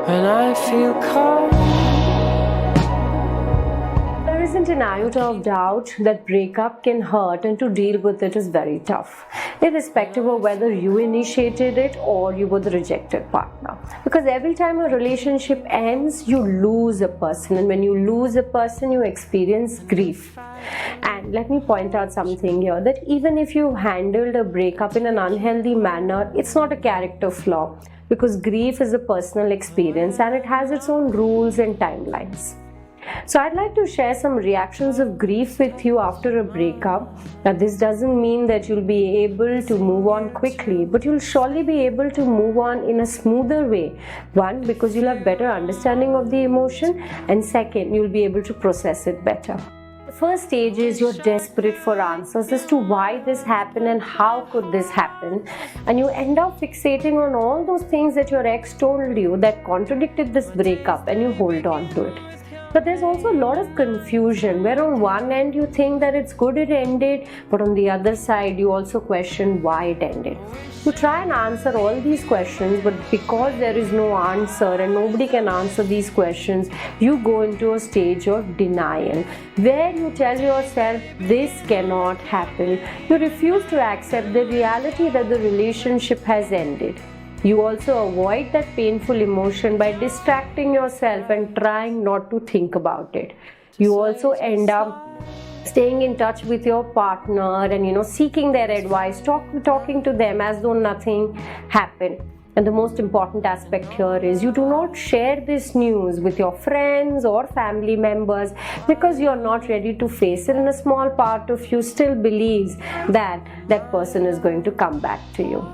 when I feel calm. There isn't an iota of doubt that breakup can hurt, and to deal with it is very tough, irrespective of whether you initiated it or you were the rejected partner. Because every time a relationship ends, you lose a person, and when you lose a person, you experience grief. And let me point out something here, that even if you handled a breakup in an unhealthy manner, it's not a character flaw, because grief is a personal experience and it has its own rules and timelines. So I'd like to share some reactions of grief with you after a breakup. Now, this doesn't mean that you'll be able to move on quickly, but you'll surely be able to move on in a smoother way. One, because you'll have better understanding of the emotion, and second, you'll be able to process it better. The first stage is you're desperate for answers as to why this happened and how could this happen, and you end up fixating on all those things that your ex told you that contradicted this breakup, and you hold on to it. But there's also a lot of confusion, where on one end you think that it's good it ended, but on the other side you also question why it ended. You try and answer all these questions, but because there is no answer and nobody can answer these questions, you go into a stage of denial, where you tell yourself this cannot happen. You refuse to accept the reality that the relationship has ended. You also avoid that painful emotion by distracting yourself and trying not to think about it. You also end up staying in touch with your partner and seeking their advice, talking to them as though nothing happened. And the most important aspect here is you do not share this news with your friends or family members, because you're not ready to face it, and a small part of you still believes that that person is going to come back to you.